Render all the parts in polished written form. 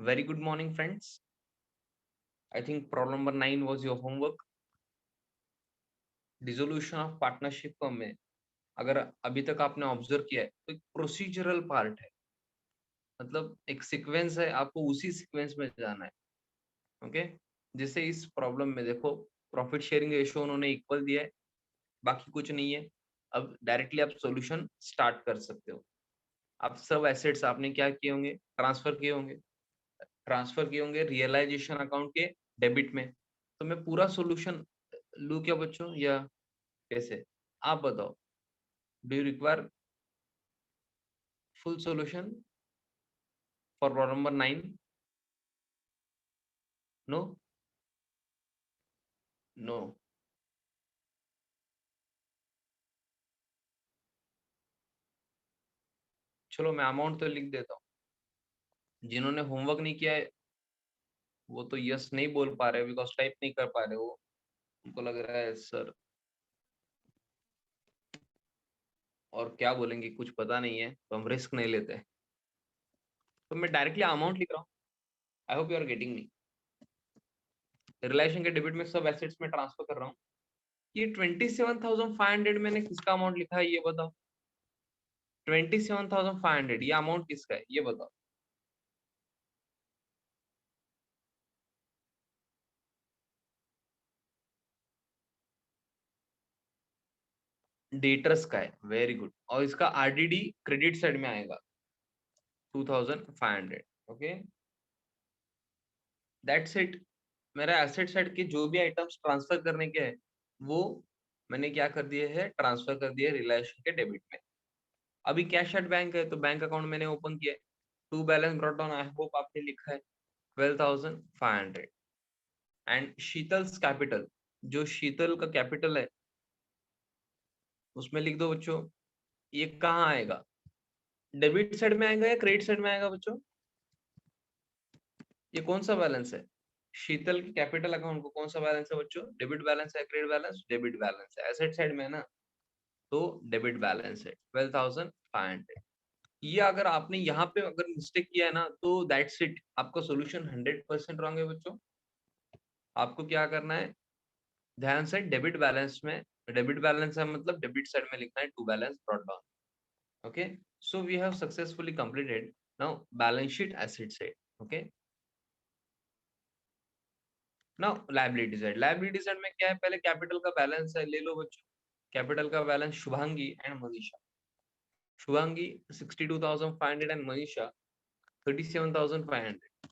Very good morning, friends. I think problem number 9 was your homework. Dissolution of partnership firm में अगर अभी तक आपने ऑब्जर्व किया है तो एक प्रोसीजरल पार्ट है, मतलब एक सीक्वेंस है, आपको उसी सीक्वेंस में जाना है। ओके, जैसे इस प्रॉब्लम में देखो, प्रॉफिट शेयरिंग रेशियो उन्होंने इक्वल दिया है, बाकी कुछ नहीं है। अब डायरेक्टली आप सॉल्यूशन स्टार्ट कर सकते हो। आप सब एसेट्स आपने क्या किए होंगे, ट्रांसफर किए होंगे रियलाइजेशन अकाउंट के डेबिट में। तो मैं पूरा सॉल्यूशन लूँ क्या बच्चों, या कैसे? आप बताओ, do you require full solution for problem number 9? No? No? चलो मैं अमाउंट तो लिख देता हूँ। जिन्होंने होमवर्क नहीं किया है वो तो यस नहीं बोल पा रहे, बिकॉज टाइप नहीं कर पा रहे वो। उनको लग रहा है सर और क्या बोलेंगे, कुछ पता नहीं है, तो हम रिस्क नहीं लेते। तो मैं डायरेक्टली अमाउंट लिख रहा हूँ। I hope you are getting me. Relation के डेबिट में सब एसेट्स में ट्रांसफर कर रहा हूँ। ये 27,500 मैंने किसका अमाउंट लिखा है ये बताओ। 27,500 ये अमाउंट किसका है ये बताओ। डेटर्स का है, वेरी गुड। और इसका आरडीडी क्रेडिट साइड में आएगा 2,500। Okay, that's it. मेरा एसेट साइड के जो भी आइटम्स ट्रांसफर करने के हैं वो मैंने क्या कर दिए है, ट्रांसफर कर दिए रिलेशन के डेबिट में। अभी कैश एट बैंक है तो बैंक अकाउंट मैंने ओपन किया है। To balance brought down, I hope आपने लिखा है 12,500। एंड शीतल्स कैपिटल, जो शीतल का कैपिटल है उसमें लिख दो बच्चों। ये कहाँ आएगा, डेबिट साइड में आएगा या क्रेडिट साइड में आएगा बच्चों? ये कौन सा बैलेंस है? शीतल के कैपिटल अकाउंट को कौन सा बैलेंस है बच्चों? डेबिट बैलेंस है, क्रेडिट बैलेंस? डेबिट बैलेंस है, एसेट साइड में है ना, तो डेबिट बैलेंस है 12,500। ये अगर आपने यहाँ पे अगर मिस्टेक किया है ना तो दैट्स इट, आपका सॉल्यूशन 100% रॉन्ग है बच्चों। आपको क्या करना है, ध्यान से डेबिट बैलेंस में, डेबिट बैलेंस है मतलब डेबिट साइड में लिखना है to balance brought down. Okay, so we have successfully completed now balance sheet asset side. Okay, now liability side, liability side में क्या है, पहले कैपिटल का बैलेंस है, ले लो बच्चों। कैपिटल का balance Shubhangi and Manisha. Shubhangi 62,500 and Manisha 37,500।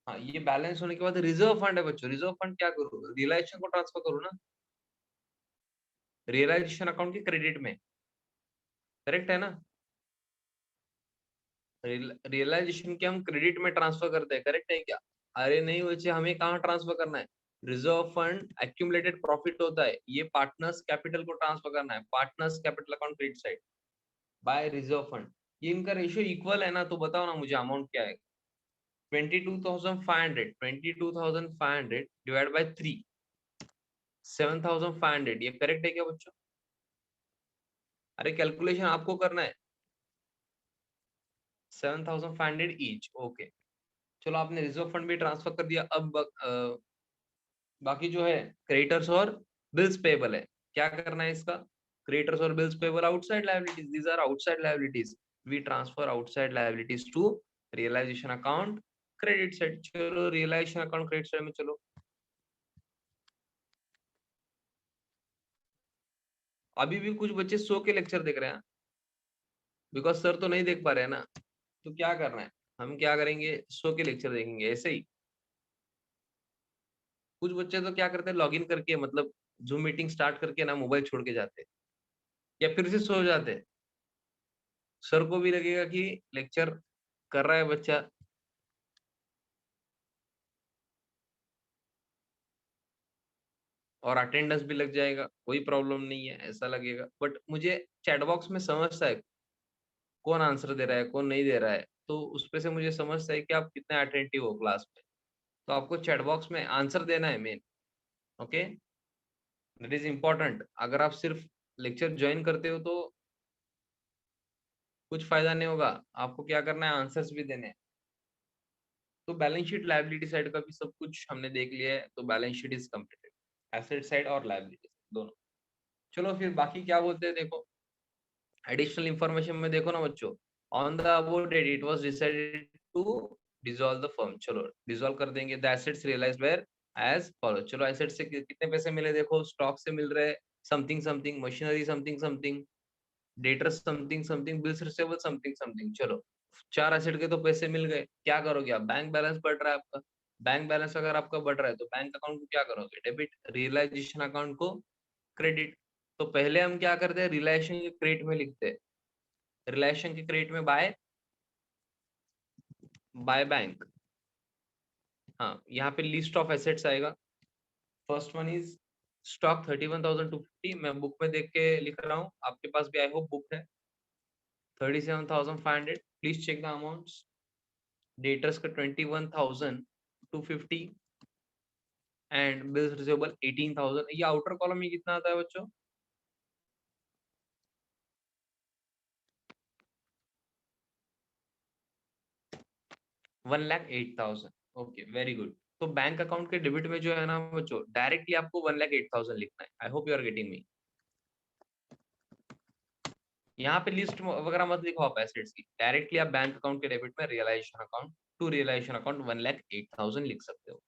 हाँ, ये बैलेंस होने के बाद रिजर्व फंड है बच्चों। रिजर्व फंड क्या करूँ, रियलाइजेशन को ट्रांसफर करूँ ना, रियलाइजेशन अकाउंट के क्रेडिट में। करेक्ट है ना, रियलाइजेशन के हम क्रेडिट में ट्रांसफर करते हैं, करेक्ट है क्या? अरे नहीं बच्चे, हमें कहाँ ट्रांसफर करना है, रिजर्व फंड एक्यूमुलेटेड प्रॉफिट होता है, ये पार्टनर्स कैपिटल को ट्रांसफर करना है, partners capital account credit side by reserve fund. ये इनका रेशियो इक्वल है ना, तो बताओ ना मुझे अमाउंट क्या है। 22,500, 22,500 डिवाइड बाय 3, 7,500, ये करेक्ट है क्या बच्चों? अरे कैलकुलेशन आपको करना है। 7,500 ईच, ओके। चलो आपने रिजर्व फंड भी ट्रांसफर कर दिया। अब बाकी जो है क्रेडिटर्स और बिल्स पेबल है, क्या करना है इसका? क्रेडिटर्स और bills payable outside liabilities, these are outside liabilities, we transfer outside liabilities to realisation account credit side. चलो रियलाइजेशन अकाउंट क्रेडिट साइड में चलो। अभी भी कुछ बच्चे 100 के लेक्चर देख रहे हैं, बिकॉज सर तो नहीं देख पा रहे हैं ना, तो क्या करना है, हम क्या करेंगे, 100 के लेक्चर देखेंगे ऐसे ही। कुछ बच्चे तो क्या करते हैं, लॉग इन करके मतलब जूम मीटिंग स्टार्ट करके ना मोबाइल छोड़ के जाते हैं या फिर से सो जाते हैं। सर को भी लगेगा कि लेक्चर कर रहा है बच्चा, और अटेंडेंस भी लग जाएगा, कोई प्रॉब्लम नहीं है ऐसा लगेगा। बट मुझे चैट बॉक्स में समझता है कौन आंसर दे रहा है कौन नहीं दे रहा है, तो उस पे से मुझे समझता है कि आप कितने अटेंटिव हो क्लास में। तो आपको चैट बॉक्स में आंसर देना है main. Okay, that is important. अगर आप सिर्फ लेक्चर ज्वाइन करते हो तो कुछ फायदा नहीं होगा, आपको क्या करना है, आंसर्स भी देने हैं। तो बैलेंस शीट लायबिलिटी साइड का भी सब कुछ हमने देख लिया है, तो balance sheet is completed, asset side और लायबिलिटी दोनों। चलो फिर बाकी क्या बोलते हैं देखो, एडिशनल इंफॉर्मेशन में देखो ना बच्चों, on the above date it was decided to dissolve the firm, चलो डिसॉल्व कर देंगे, the assets realised were as follow, चलो एसेट से कितने पैसे मिले देखो, स्टॉक से मिल रहे something something, machinery something something, debtors something something, bills receivable something something, चलो 4 एसेट के तो पैसे मिल गए, क्या करोगे आप, बैंक बैलेंस बढ़ रहा है आपका, बैंक बैलेंस अगर आपका बढ़ रहा है तो बैंक अकाउंट को क्या करोगे, डेबिट, रियलाइजेशन अकाउंट को क्रेडिट। तो पहले हम क्या करते हैं, रियलाइजेशन के क्रेडिट में लिखते हैं, रिलेशन के क्रेडिट में बाय बैंक, हाँ यहाँ पे लिस्ट ऑफ एसेट्स आएगा, फर्स्ट वन इज स्टॉक 31,250, मैं बुक में देख के लिख रहा हूँ, आपके पास भी आई होप बुक है, 37,500, please check the amounts, debtors का 21,250 एंड बिल्स रिसीवेबल 18,000, ये आउटर कॉलम में कितना आता है बच्चों, 1,08,000, ओके वेरी गुड। तो बैंक अकाउंट के डेबिट में जो है ना बच्चों, डायरेक्टली आपको 1,08,000 लिखना है, I hope you are getting me. यहाँ पे लिस्ट वगैरह मत लिखो आप एसेट्स की, डायरेक्टली आप बैंक अकाउंट के डेबिट में realisation account to realisation account 1,08,000 लिख सकते हो।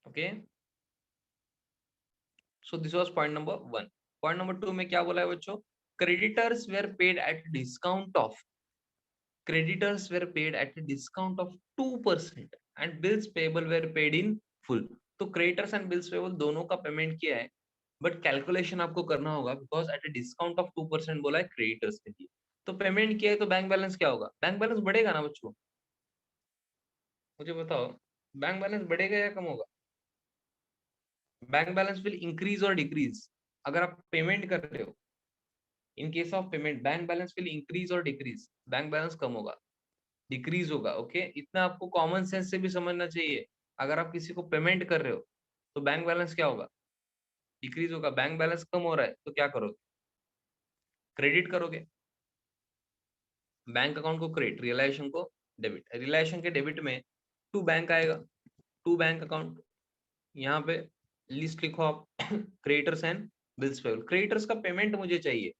Okay, so this was point number 1। Point number 2 में क्या बोला है बच्चों, creditors were paid at discount of, creditors were paid at a discount of 2% and bills payable were paid in full। तो creditors and bills payable दोनों का payment किया है, बट कैलकुलेशन आपको करना होगा because at a discount of 2% बोला है क्रेडिटर्स के लिए, तो पेमेंट किया है तो बैंक बैलेंस क्या होगा, बैंक बैलेंस बढ़ेगा ना बच्चों, मुझे बताओ, बैंक बैलेंस बढ़ेगा या कम होगा, बैंक बैलेंस विल इंक्रीज और डिक्रीज, अगर आप पेमेंट कर रहे हो, in case of payment bank balance will increase और डिक्रीज, बैंक बैलेंस कम होगा, डिक्रीज होगा, ओके, इतना आपको कॉमन सेंस से भी समझना चाहिए, अगर आप किसी को पेमेंट कर रहे हो तो बैंक बैलेंस क्या होगा, डिक्रीज होगा, बैंक बैलेंस कम हो रहा है तो क्या करोगे, क्रेडिट करोगे, बैंक अकाउंट को क्रेडिट, रियलाइजेशन को डेबिट, रियलाइजेशन के डेबिट में टू बैंक आएगा, टू बैंक अकाउंट, यहाँ पे लिस्ट लिखो आप creditors and bills payable, creditors का पेमेंट मुझे चाहिए,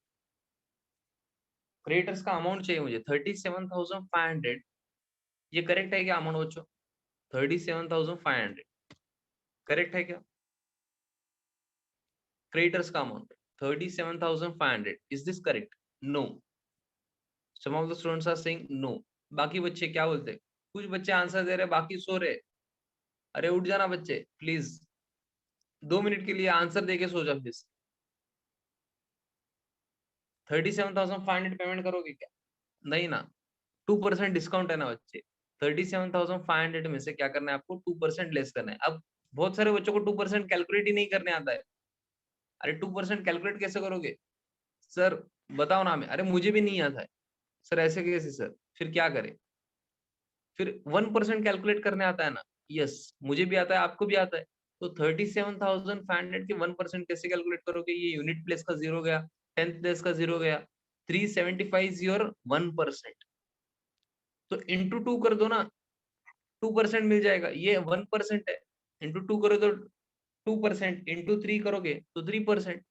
क्रेडिटर्स का अमाउंट चाहिए मुझे 37,500, ये करेक्ट है क्या अमाउंट बच्चों, 37,500 करेक्ट है क्या, क्रेडिटर्स का amount 37,500, is this correct, no, some of the students are saying no, बाकी बच्चे क्या बोलते हैं, कुछ बच्चे आंसर दे रहे बाकी सो रहे, अरे उठ जाना बच्चे प्लीज, 2 मिनट के लिए आंसर देके सो जा प्लीज, 37,500 पेमेंट करोगे क्या, नहीं ना, 2% डिस्काउंट है ना बच्चे, 37,500 में से क्या करना है आपको, 2% लेस करना है, अब बहुत सारे बच्चों को 2% कैलकुलेट ही नहीं करने आता है, अरे 2% कैलकुलेट कैसे करोगे सर, बताओ ना हमें, अरे मुझे भी नहीं आता है सर, ऐसे कैसे सर, फिर क्या करें, फिर 1% कैलकुलेट करने आता है ना, यस मुझे भी आता है आपको भी आता है, तो 37,500 के 1% कैसे कैलकुलेट करोगे, ये यूनिट प्लेस का जीरो गया, 10th प्लेस का जीरो गया, 375 इज योर 1%, तो इंटू 2 कर दो ना, 2% मिल जाएगा, ये 1% है, इंटू 2 करो तो 2%, इंटू 3 करोगे तो 3%,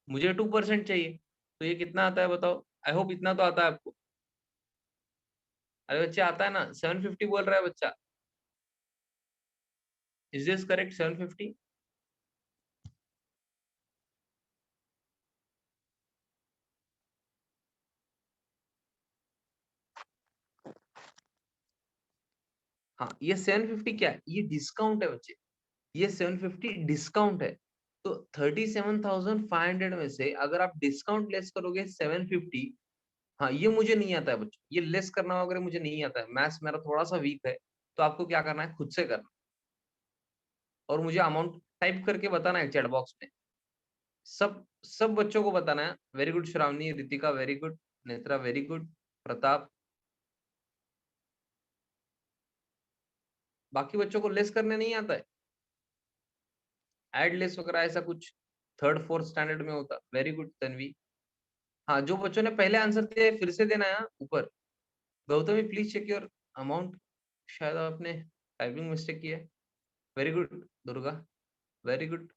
मुझे 2% चाहिए, तो ये कितना आता है बताओ, आई होप इतना तो आता है आपको, अरे बच्चे आता है ना, 750 बोल रहा है बच्चा, इज दिस करेक्ट 750, हाँ ये 750 क्या है, ये डिस्काउंट है बच्चे, ये 750 डिस्काउंट है, तो 37,500 में से अगर आप डिस्काउंट लेस करोगे 750, हाँ ये मुझे नहीं आता है बच्चों, ये लेस करना वगैरह मुझे नहीं आता है, मैथ्स मेरा थोड़ा सा वीक है, तो आपको क्या करना है खुद से करना, और मुझे अमाउंट टाइप करके बताना है चैट बॉक्स में, सब सब बच्चों को बताना है, very good Shravani, Ritika very good, Netra very good, Pratap, बाकी बच्चों को लेस करने नहीं आता है, ऐड लेस वगैरह ऐसा कुछ, थर्ड फोर्थ स्टैंडर्ड में होता। Very good Tanvi. हाँ, जो बच्चों ने पहले आंसर दिए फिर से देना है ऊपर। Gautami please check your amount. शायद आपने टाइपिंग मिस्टेक की है। Very good Durga, very good.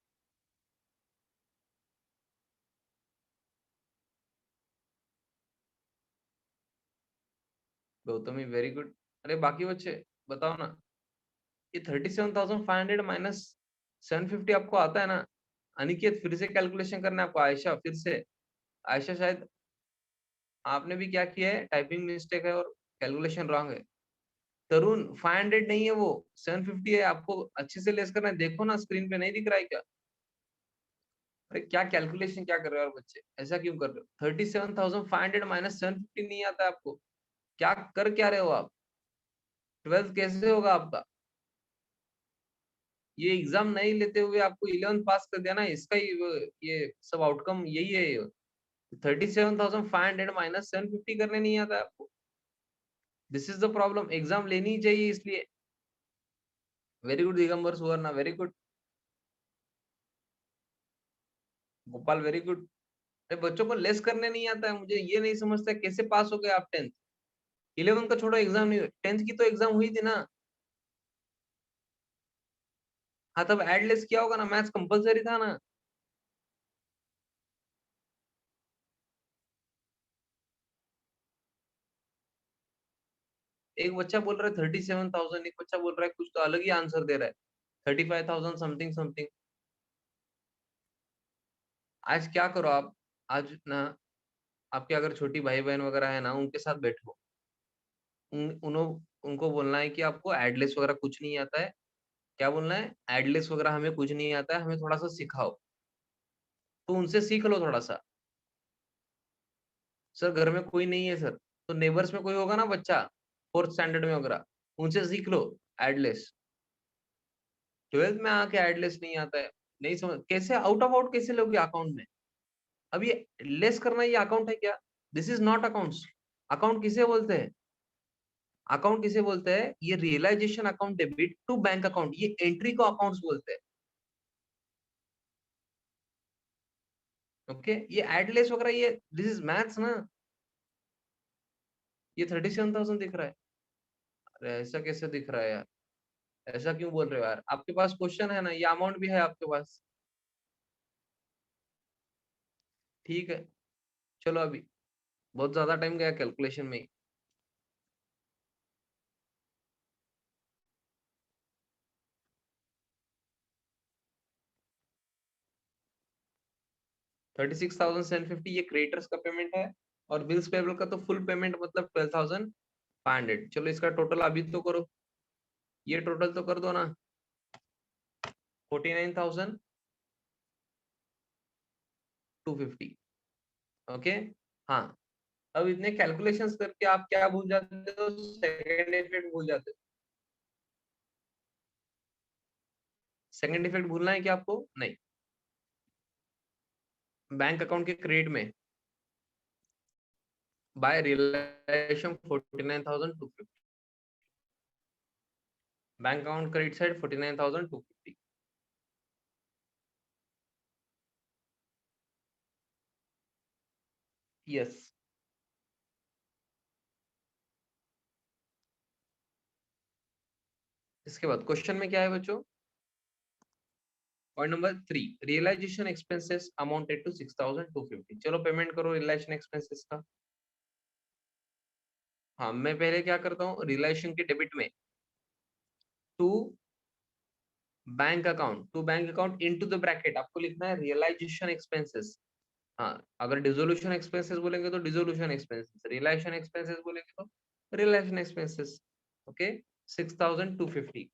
Gautami very good. अरे बाकी बच्चे बताओ ना। ये 37,500 माइनस 750 आपको आता है ना? अनिकेत फिर से कैलकुलेशन करना है आपको। आयशा फिर से। आयशा शायद आपने भी क्या किया है, टाइपिंग मिस्टेक है और कैलकुलेशन रॉन्ग है। तरुण 500 नहीं है वो, 750 है। आपको अच्छे से लेस करना है। देखो ना स्क्रीन पे नहीं दिख रहा है क्या? अरे क्या कैलकुलेशन क्या कर रहे हो यार बच्चे, ऐसा क्यों कर रहे हो? 37,500 माइनस 750 नहीं आता है आपको? क्या कर क्या रहे हो आप? 12th कैसे होगा आपका? ये एग्जाम नहीं लेते हुए आपको 11th पास कर दिया ना, इसका ही ये सब आउटकम यही है। 37,500 माइनस 750 करने नहीं आता है आपको। This is the problem. Exam लेनी ही चाहिए इसलिए। Very good Digambar Suvarna, very good. Gopal very good. अरे बच्चों को लेस करने नहीं आता है, मुझे ये नहीं समझता कैसे पास हो गए आप 10th। 11th का छोड़ो, एग्जाम नहीं, 10th की तो एग्जाम हुई थी ना। हाँ तब एड लेस किया होगा ना, मैथ्स कंपलसरी था ना। एक बच्चा बोल रहा है 37,000, एक बच्चा बोल रहा है कुछ तो अलग ही आंसर दे रहा है, 35,000 समथिंग समथिंग। आज क्या करो आप, आज ना आपके अगर छोटी भाई बहन वगैरह है ना, उनके साथ बैठो। उनको बोलना है कि आपको एडलेस वगैरह कुछ नहीं आता है। क्या बोलना है? एडलेस वगैरह हमें कुछ नहीं आता है, हमें थोड़ा सा सिखाओ। तो उनसे सीख लो थोड़ा सा। सर घर में कोई नहीं है सर। तो नेबर्स में कोई होगा ना बच्चा, फोर्थ स्टैंडर्ड में वगैरह, उनसे सीख लो एडलेस। 12th में आके एडलेस नहीं आता है। नहीं समझ कैसे, आउट ऑफ आउट कैसे लोगे अकाउंट में? अब ये लेस करना ये अकाउंट है क्या? This is not accounts. Account किसे बोलते हैं? अकाउंट किसे बोलते हैं? ये realisation account debit to bank account, ये एंट्री को अकाउंट्स बोलते हैं। ओके, ये एडलेस वगैरह ये दिस इज मैथ्स ना। ये 37,000 दिख रहा है। अरे ऐसा कैसे दिख रहा है यार? ऐसा क्यों बोल रहे हो यार? आपके पास क्वेश्चन है ना, ये अमाउंट भी है आपके पास। ठीक है, चलो अभी बहुत ज्यादा टाइम गया कैलकुलेशन में ही। 36,750 ये क्रिएटर्स का पेमेंट है। और बिल्स पेबल का तो फुल पेमेंट मतलब 12,500। चलो इसका टोटल अभी तो करो, ये टोटल तो कर दो ना। 49,250। ओके। हाँ, अब इतने कैलकुलेशंस करके आप क्या भूल जाते हो? सेकंड इफेक्ट भूल जाते हो। सेकंड इफेक्ट भूलना है क्या आपको? नहीं। बैंक अकाउंट के क्रेडिट में by realisation 49,250। Bank account credit side 49,250। Yes. इसके बाद क्वेश्चन में क्या है बच्चों? Point number 3, realisation expenses amounted to 6,250। चलो पेमेंट करो रियलाइजेशन एक्सपेंसेस का। हाँ, मैं पहले क्या करता हूँ, रियलाइजेशन के डेबिट में to bank account into the bracket आपको लिखना है रियलाइजेशन एक्सपेंसेस। हाँ, अगर डिसोल्यूशन एक्सपेंसेस बोलेंगे तो डिसोल्यूशन एक्सपेंसेस, रियलाइजेशन एक्सपेंसेस बोलेंगे तो realisation expenses. Okay, 6,250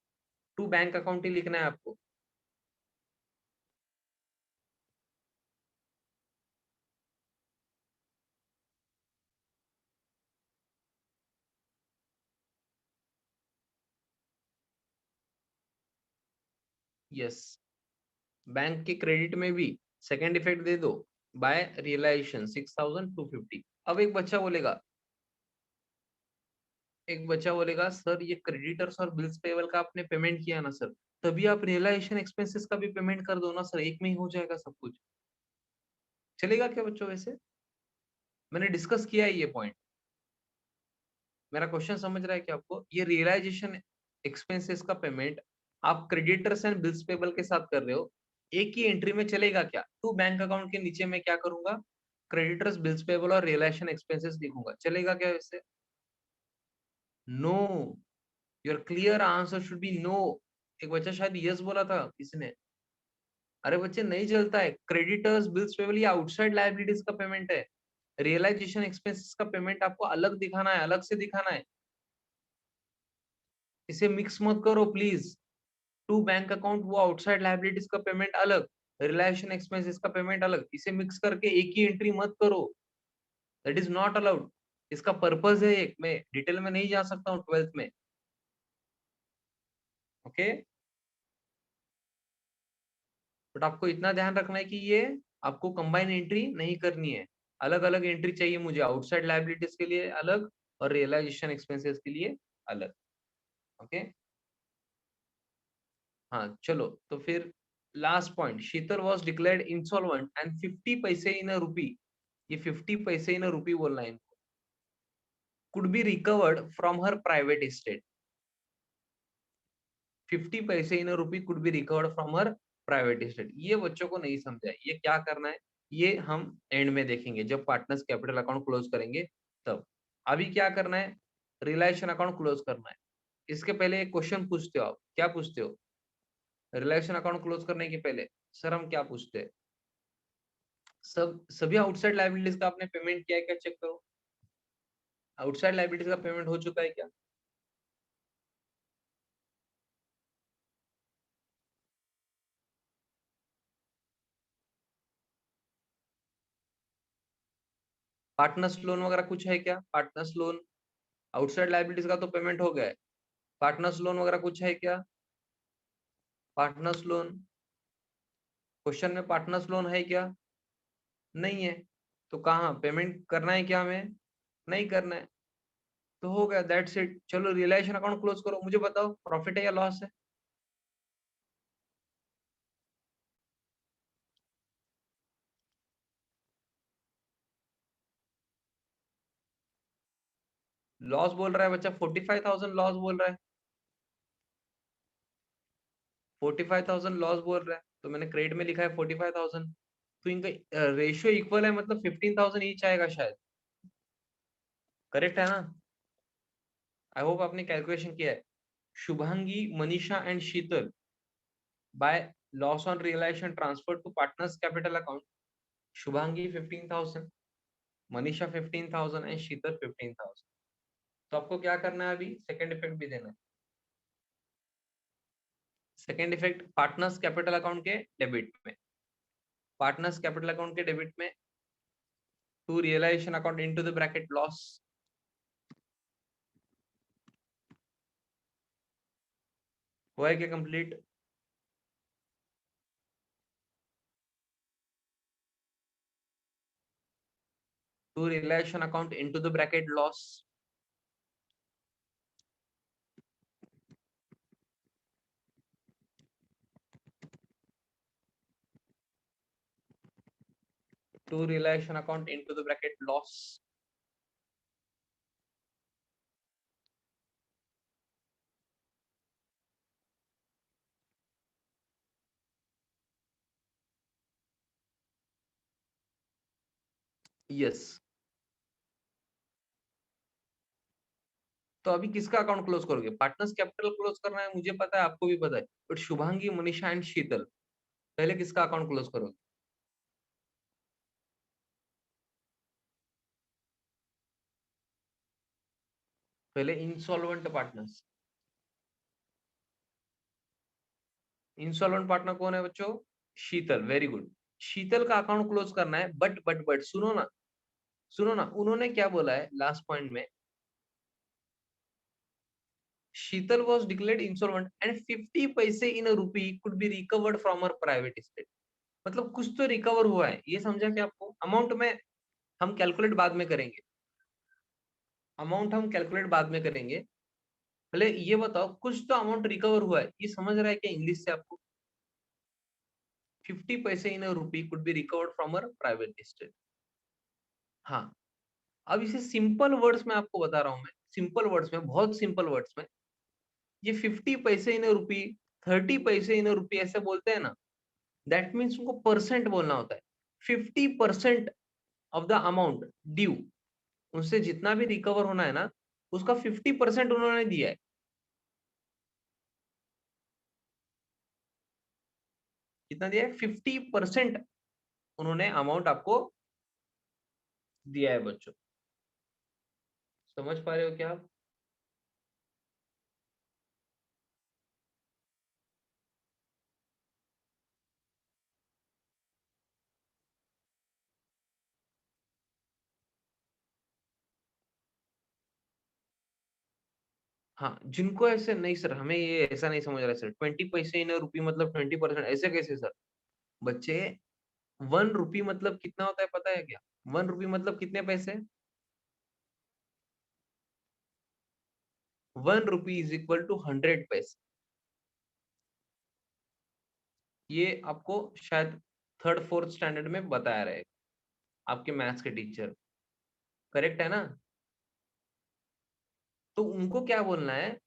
to bank account ही लिखना है आपको। यस, बैंक के क्रेडिट में भी सेकेंड इफेक्ट दे दो बाय रियलाइजेशन 6,250। अब एक बच्चा बोलेगा सर ये क्रेडिटर्स और बिल्स पेबल का आपने पेमेंट किया ना सर, तभी आप रियलाइजेशन एक्सपेंसेस का भी पेमेंट कर दो ना सर, एक में ही हो जाएगा सब कुछ। चलेगा क्या बच्चों? वैसे मैंने डिस्कस किया है ये पॉइंट। मेरा क्वेश्चन समझ रहा है कि आपको ये रियलाइजेशन एक्सपेंसेस का पेमेंट आप क्रेडिटर्स एंड बिल्स पेबल के साथ कर रहे हो, एक ही एंट्री में चलेगा क्या? टू बैंक अकाउंट के नीचे मैं क्या करूंगा? क्रेडिटर्स, बिल्स पेबल और रियलाइजेशन एक्सपेंसेस लिखूंगा। चलेगा क्या वैसे? No. Your clear answer should be no. एक बच्चा शायद यस बोला था किसने। अरे बच्चे नहीं चलता है। क्रेडिटर्स, बिल्स पेबल ये आउटसाइड लायबिलिटीज का पेमेंट है। रियलाइजेशन एक्सपेंसेस का पेमेंट आपको अलग दिखाना है, अलग से दिखाना है। इसे मिक्स मत करो प्लीज। टू बैंक अकाउंट वो आउटसाइड लायबिलिटीज का पेमेंट अलग, रियलाइजेशन एक्सपेंसेस का पेमेंट अलग। इसे मिक्स करके एक ही एंट्री मत करो। That is not allowed. इसका पर्पस है एक, मैं डिटेल में नहीं जा सकता हूँ 12th में। ओके, बट आपको इतना ध्यान रखना है कि ये आपको कंबाइन एंट्री नहीं करनी है। अलग अलग एंट्री चाहिए मुझे, आउटसाइड लायबिलिटीज के लिए अलग और रियलाइजेशन एक्सपेंसेस के लिए अलग। ओके, हाँ चलो तो फिर last point, Sheetal was declared insolvent and 50 पैसे इन अ रूपी, ये 50 पैसे इन अ रूपी बोलना है इनको, could be recovered from her private estate. 50 पैसे इन अ रूपी could be recovered from her private estate, ये बच्चों को नहीं समझा है। ये क्या करना है ये हम एंड में देखेंगे, जब पार्टनर्स कैपिटल अकाउंट क्लोज करेंगे तब। अभी क्या करना है? रिलायशन अकाउंट क्लोज करना है। इसके पहले एक क्वेश्चन पूछते हो आप, क्या पूछते हो? रिलेशन अकाउंट क्लोज करने के पहले सर हम क्या पूछते हैं? सब सभी आउटसाइड लायबिलिटीज का आपने पेमेंट किया है क्या? चेक करो, आउटसाइड लायबिलिटीज का पेमेंट हो चुका है क्या? पार्टनर्स लोन वगैरह कुछ है क्या? पार्टनर्स लोन, आउटसाइड लायबिलिटीज का तो पेमेंट हो गया है। पार्टनर्स लोन वगैरह कुछ है क्या? पार्टनर्स लोन, क्वेश्चन में पार्टनर्स लोन है क्या? नहीं है। तो कहाँ पेमेंट करना है क्या हमें? नहीं करना है। तो हो गया, दैट्स इट। चलो रियलाइजेशन अकाउंट क्लोज करो, मुझे बताओ प्रॉफिट है या लॉस है? लॉस बोल रहा है बच्चा, 45,000 लॉस बोल रहा है। 45,000 लॉस बोल रहा है, तो मैंने क्रेडिट में लिखा है 45,000। तो इनका रेशियो इक्वल है, मतलब 15,000 ईच आएगा शायद। करेक्ट है ना? आई होप आपने कैलकुलेशन किया है। Shubhangi, Manisha and Sheetal by loss on realisation transfer to partners capital account. Shubhangi 15,000, Manisha 15,000 and Sheetal 15,000। तो आपको क्या करना है? अभी सेकेंड इफेक्ट भी देना है। Second effect partners capital account के डेबिट में, पार्टनर्स कैपिटल अकाउंट के डेबिट में to realisation account into the bracket loss. हुआ है क्या complete? to relation account into the bracket loss, to relation account into the bracket loss. Yes. तो अभी किसका अकाउंट क्लोज करोगे? पार्टनर्स कैपिटल क्लोज करना है, मुझे पता है, आपको भी पता है, बट शुभांगी, मनीषा एंड शीतल पहले किसका अकाउंट क्लोज करोगे? पहले इंसॉल्वेंट पार्टनर्स। इंसॉल्वेंट पार्टनर कौन है बच्चों? शीतल, वेरी गुड। शीतल का अकाउंट क्लोज करना है, बट सुनो ना, सुनो ना, उन्होंने क्या बोला है लास्ट पॉइंट में? शीतल was declared insolvent and 50 पैसे in a rupee could be recovered from her private estate। मतलब कुछ तो रिकवर हुआ है, ये समझा क्या आपको? अमाउंट में हम कैलकुलेट बाद में करेंगे, अमाउंट हम कैलकुलेट बाद में करेंगे। पहले ये बताओ, कुछ तो अमाउंट रिकवर हुआ है, ये समझ रहा है क्या इंग्लिश से आपको? 50 पैसे in a rupee could be recovered from a private estate. हाँ, अब इसे सिंपल वर्ड्स में आपको बता रहा हूं मैं, सिंपल वर्ड्स में, बहुत सिंपल वर्ड्स में। ये 50 पैसे इन अ रुपी, 30 पैसे इन अ रुपी ऐसे बोलते हैं ना, दैट मीन्स उनको परसेंट बोलना होता है। 50% ऑफ द अमाउंट ड्यू, उनसे जितना भी रिकवर होना है ना, उसका 50% उन्होंने दिया है। कितना दिया है? 50% उन्होंने अमाउंट आपको दिया है बच्चों। समझ पा रहे हो क्या आप? हाँ, जिनको ऐसे नहीं सर, हमें ये ऐसा नहीं समझ रहा है सर, 20 पैसे इन रुपी मतलब 20%, ऐसे कैसे सर? बच्चे, 1 रुपी मतलब कितना होता है पता है क्या? 1 रुपी मतलब कितने पैसे? 1 रुपी इज इक्वल टू 100 पैसे। ये आपको शायद थर्ड फोर्थ स्टैंडर्ड में बताया रहेगा आपके मैथ्स के टीचर। करेक्ट है ना? तो उनको क्या बोलना है?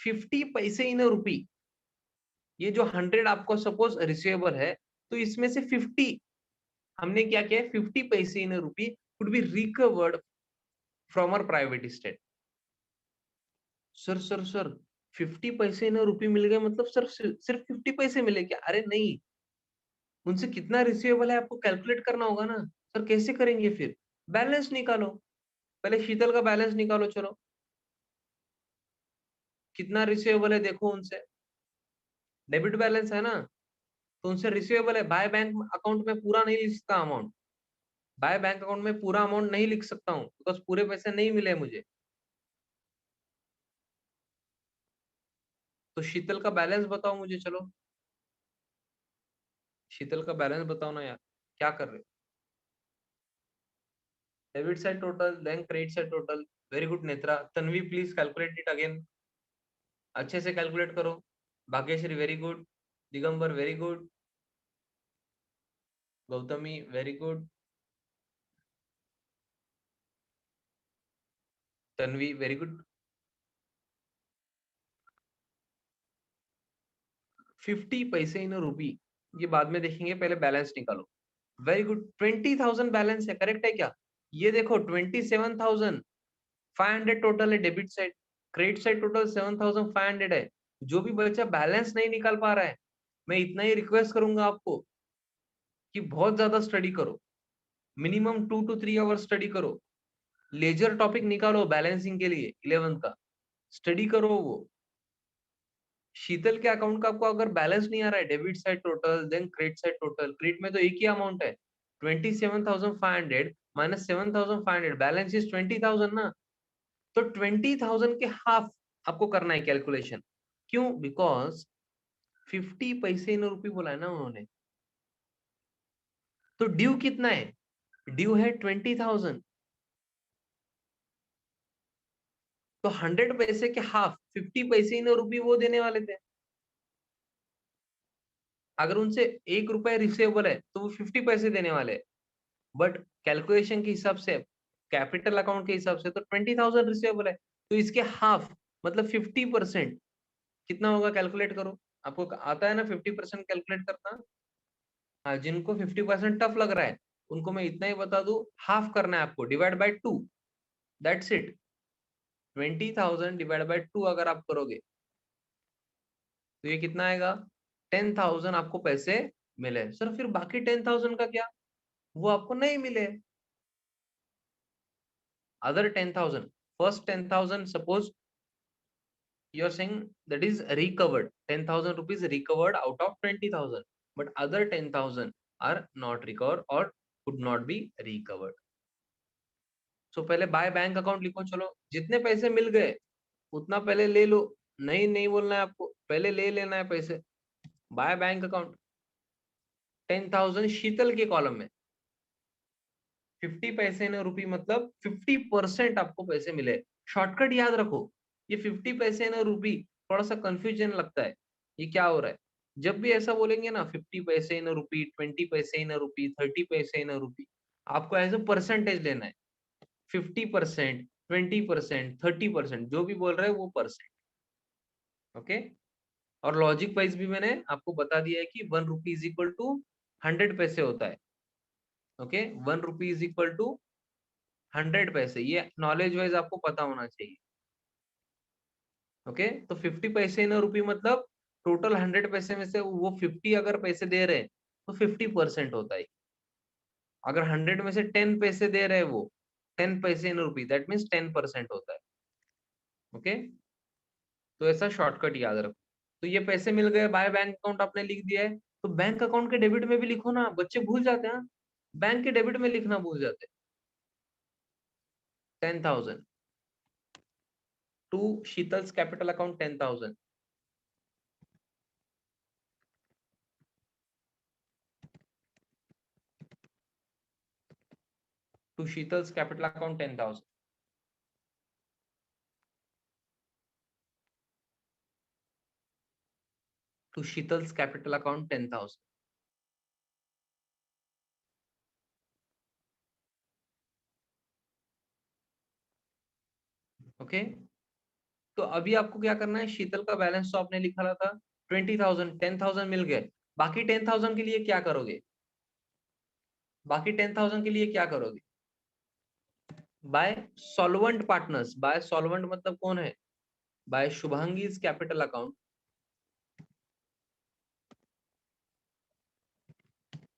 50 पैसे इन रुपी। ये जो 100 आपको सपोज रिसीवेबल है, तो इसमें से 50 हमने क्या किया है? 50 पैसे in rupee could be recovered from our private estate. Sir 50 पैसे इन रुपी मिल गए मतलब सर सिर्फ 50 पैसे मिले क्या? अरे नहीं, उनसे कितना रिसीवेबल है आपको कैलकुलेट करना होगा ना। सर कैसे करेंगे फिर? बैलेंस निकालो, पहले शीतल का बैलेंस निकालो। चलो, कितना रिसीवेबल है देखो उनसे। डेबिट बैलेंस है ना, तो उनसे रिसीवेबल है। बाय बैंक अकाउंट में पूरा नहीं लिख सकता अमाउंट, बाय बैंक अकाउंट में पूरा अमाउंट नहीं लिख सकता हूँ, बिकॉज पूरे पैसे नहीं मिले मुझे। तो शीतल का बैलेंस बताओ मुझे। चलो, शीतल का बैलेंस बताओ ना यार, क्या कर रहे हो? Debit side total, then credit side total. Very good Netra. Tanvi please calculate it again, अच्छे से कैलकुलेट करो। Bhagyashree very good, Digambar very good, Gautami very good, Tanvi very good. 50 पैसे इन रुपी, ये बाद में देखेंगे, पहले बैलेंस निकालो। वेरी गुड, 20,000 बैलेंस है, करेक्ट है क्या? ये देखो 27,500 टोटल है debit side, credit side total 7,500 है। जो भी बच्चा बैलेंस नहीं निकाल पा रहा है, मैं इतना ही रिक्वेस्ट करूंगा आपको कि बहुत ज्यादा स्टडी करो, मिनिमम 2 to 3 आवर स्टडी करो। लेजर टॉपिक निकालो बैलेंसिंग के लिए 11th का, स्टडी करो वो। शीतल के अकाउंट का आपको अगर बैलेंस नहीं आ रहा है, debit side total then credit side total, क्रेडिट में तो एक ही अमाउंट है, 27,500 माइनस 7,500, बैलेंस इज 20,000 ना। तो 20,000 के हाफ आपको करना है कैलकुलेशन। क्यों? बिकॉज 50 पैसे इन रुपी बोला है ना उन्होंने। तो ड्यू कितना है? ड्यू है 20,000। तो 100 पैसे के हाफ 50 पैसे इन रुपी वो देने वाले थे। अगर उनसे 1 रुपए रिसीवेबल है तो वो 50 पैसे देने वाले हैं। बट कैलकुलेशन के हिसाब से, कैपिटल अकाउंट के हिसाब से तो 20,000 रिसीवेबल है, तो इसके हाफ मतलब 50% कितना होगा? कैलकुलेट करो। आपको आता है ना 50% कैलकुलेट करना? हाँ, जिनको 50% टफ लग रहा है उनको मैं इतना ही बता दूं, हाफ करना है आपको, divide by 2, that's it. 20,000 divide by 2 अगर आप करोगे तो ये कितना आएगा? 10,000 आपको पैसे मिले। सर फिर बाकी 10,000 का क्या? वो आपको नहीं मिले। other 10,000, first 10,000 suppose you are saying that is recovered, 10,000 rupees recovered out of 20,000, but other 10,000 are not recovered or could not be recovered. So पहले बाय बैंक अकाउंट लिखो। चलो, जितने पैसे मिल गए उतना पहले ले लो, नहीं नहीं बोलना है आपको, पहले ले लेना है पैसे। बाय बैंक अकाउंट 10,000 शीतल के कॉलम में, 50 पैसे न रुपी मतलब 50% आपको पैसे मिले। शॉर्टकट याद रखो, ये 50 पैसे न रुपी थोड़ा सा कंफ्यूजन लगता है, ये क्या हो रहा है? जब भी ऐसा बोलेंगे ना 50 पैसे इन रुपी, 20 पैसे इन रुपी, 30 पैसे इन रुपी, आपको एज अ परसेंटेज लेना है। 50%, 20%, 30%, जो भी बोल रहे हैं वो परसेंट। ओके, और लॉजिक वाइज भी मैंने आपको बता दिया है कि 1 रुपी इज इक्वल टू 100 पैसे होता है। Okay, 1 rupee is equal to 100 पैसे, ये नॉलेज वाइज आपको पता होना चाहिए। ओके, तो 50 पैसे इन रुपी मतलब टोटल 100 पैसे में से वो 50 अगर पैसे दे रहे हैं तो 50% होता है। अगर 100 में से 10 पैसे दे रहे हैं वो 10 पैसे इन रुपी, दैट मीन्स 10% होता है। ओके, तो ऐसा शॉर्टकट याद रखो। तो ये पैसे मिल गए, बाय बैंक अकाउंट आपने लिख दिया है, तो बैंक अकाउंट के डेबिट में भी लिखो ना, बच्चे भूल जाते हैं। बैंक के डेबिट में लिखना भूल जाते हैं। 10,000 to Sheetal's capital account 10,000, to Sheetal's capital account 10,000, to Sheetal's capital account 10,000। Okay, तो अभी आपको क्या करना है, शीतल का बैलेंस तो आपने लिखा रहा था 20,000, 10,000 मिल गए, बाकी 10,000 के लिए क्या करोगे? बाकी 10,000 के लिए क्या करोगे? By solvent partners, by solvent मतलब कौन है? By Shubhangi's capital account,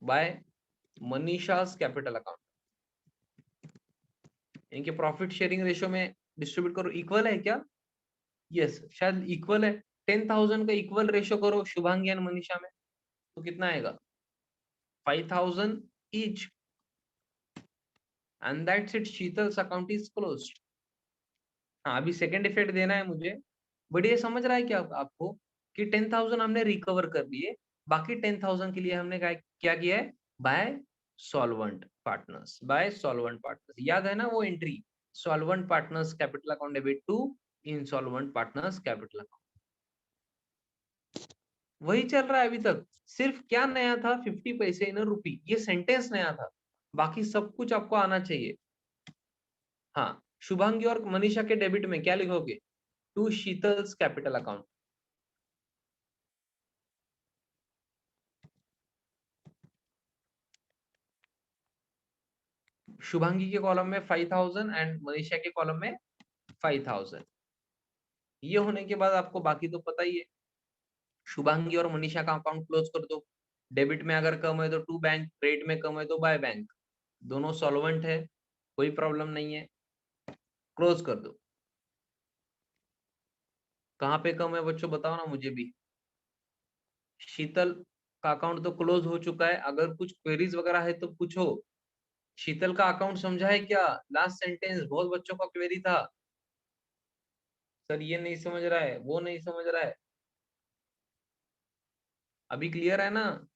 by Manisha's capital account. इनके प्रॉफिट शेयरिंग रेशियो में डिस्ट्रीब्यूट करो, इक्वल है क्या? यस, शायद इक्वल है। 10,000 का इक्वल रेशियो करो शुभांगी एंड मनीषा में, तो कितना आएगा? 5,000 each, and that's it, Sheetal's account is closed. हाँ, अभी सेकंड इफेक्ट देना है मुझे, बट ये समझ रहा है क्या आपको कि 10,000 हमने रिकवर कर लिए, बाकी 10,000 के लिए हमने क्या किया है? By solvent partners, by solvent partners, याद है ना वो entry? Solvent partners capital account debit to insolvent partners capital account. वही चल रहा है अभी तक, सिर्फ क्या नया था? 50 पैसे इन रुपी, ये सेंटेंस नया था, बाकी सब कुछ आपको आना चाहिए। हाँ, शुभांगी और मनीषा के डेबिट में क्या लिखोगे? To Sheetal's capital account. Shubhangi के कॉलम में 5,000 एंड मनीषा के कॉलम में 5,000। ये होने के बाद आपको बाकी तो पता ही है, शुभांगी और मनीषा का अकाउंट क्लोज कर दो। डेबिट में अगर कम है तो टू बैंक, क्रेडिट में कम है तो बाय बैंक, दोनों सॉल्वेंट है, कोई प्रॉब्लम नहीं है, क्लोज कर दो। कहाँ पे कम है बच्चों, बताओ ना मुझे भी। शीतल का अकाउंट तो क्लोज हो चुका है, अगर कुछ क्वेरीज वगैरह है तो पूछो। शीतल का अकाउंट समझा है क्या? लास्ट सेंटेंस बहुत बच्चों का क्वेरी था, सर ये नहीं समझ रहा है, वो नहीं समझ रहा है। अभी क्लियर है ना?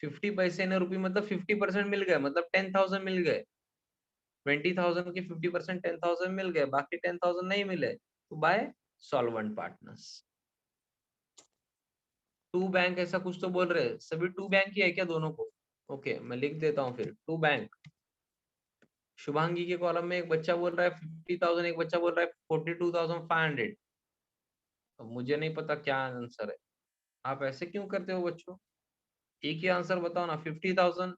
50 पैसे इन रुपी मतलब 50% मिल गए, मतलब 10,000 मिल गए। 20,000 की 50%, 10,000 मिल गए, बाकी 10,000 नहीं मिले, तो by solvent partners. To bank ऐसा कुछ तो बोल रहे हैं, सभी टू बैंक ही है क्या दोनों को? ओके, मैं लिख देता हूँ फिर, टू बैंक। शुभांगी के कॉलम में एक बच्चा बोल रहा है 50,000, एक बच्चा बोल रहा है 42,500। अब मुझे नहीं पता क्या आंसर है, आप ऐसे क्यों करते हो बच्चों? एक ही आंसर बताओ ना, 50,000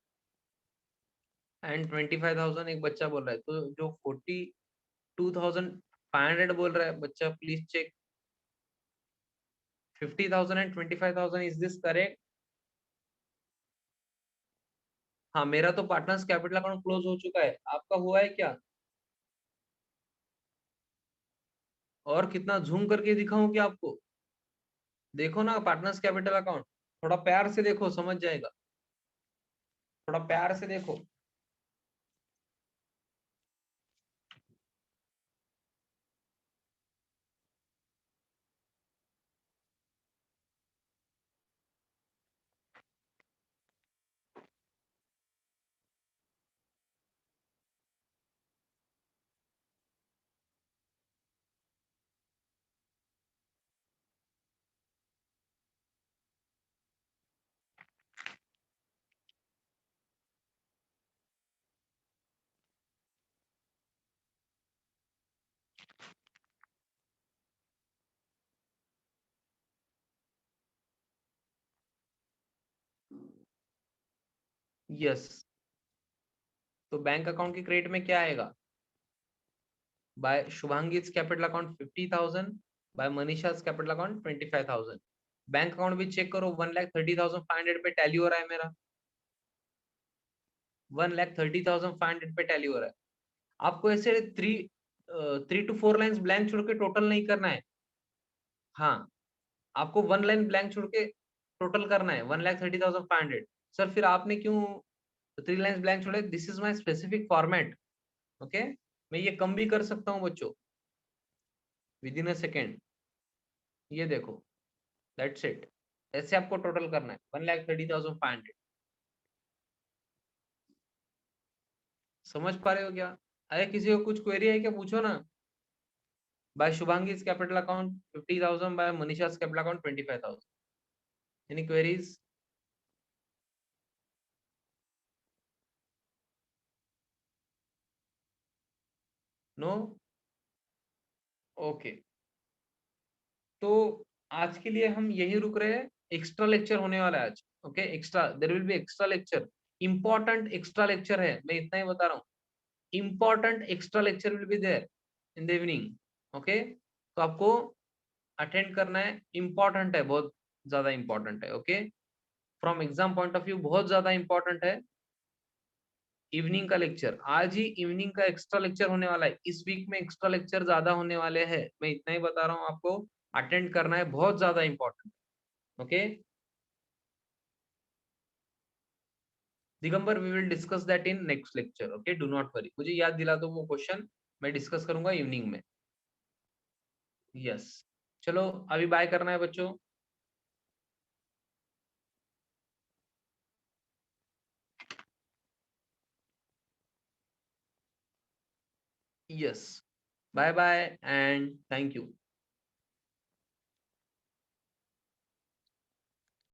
एंड 25,000 एक बच्चा बोल रहा है, तो जो 42,500 बोल रहा है बच्चा, please check. 50,000 and 25,000, is this correct? हाँ, मेरा तो पार्टनर्स कैपिटल अकाउंट क्लोज हो चुका है, आपका हुआ है क्या? और कितना जूम करके दिखाऊं क्या आपको? देखो ना पार्टनर्स कैपिटल अकाउंट, थोड़ा प्यार से देखो, समझ जाएगा, थोड़ा प्यार से देखो। यस, तो बैंक अकाउंट के क्रेडिट में क्या आएगा? By Shubhangi's capital account 50,000, by Manisha's capital account 25,000। Bank account भी चेक करो, 1,30,500 पे टैली हो रहा है मेरा, 1,30,500 पे टैली हो रहा है। आपको ऐसे 3 to 4 लाइन्स ब्लैंक छोड़ के टोटल नहीं करना है। हाँ, आपको 1 लाइन ब्लैंक छोड़ के टोटल करना है 1,30,500। सर फिर आपने क्यों 3 लाइन्स ब्लैंक छोड़े? This is my specific format. Okay, मैं ये कम भी कर सकता हूँ बच्चों, विद इन अ सेकेंड। ये देखो, दैट्स इट। ऐसे आपको टोटल करना है 1,30,500। समझ पा रहे हो क्या? अरे किसी को कुछ क्वेरी है क्या? पूछो ना। By Shubhangi's capital account 50,000, by Manisha's capital account 25,000। Any queries? No? Okay, तो आज के लिए हम यही रुक रहे हैं। एक्स्ट्रा लेक्चर होने वाला है आज। Okay, extra, there will be extra lecture. Important extra lecture है, मैं इतना ही बता रहा हूँ। Important extra lecture will be there in the evening. Okay, तो आपको अटेंड करना है, इंपॉर्टेंट है, बहुत ज्यादा इंपॉर्टेंट है। Okay, from exam point of view बहुत ज्यादा इंपॉर्टेंट है। इवनिंग का लेक्चर, आज ही इवनिंग का एक्स्ट्रा लेक्चर होने वाला है। इस वीक में एक्स्ट्रा लेक्चर ज्यादा होने वाले हैं, मैं इतना ही बता रहा हूँ आपको। अटेंड करना है, बहुत ज्यादा important. Okay Digambar, we will discuss that in next lecture. Okay, do not worry. मुझे याद दिला दो वो क्वेश्चन, मैं डिस्कस करूंगा इवनिंग में। यस, चलो अभी बाय करना है बच्चों। Yes, bye bye and thank you.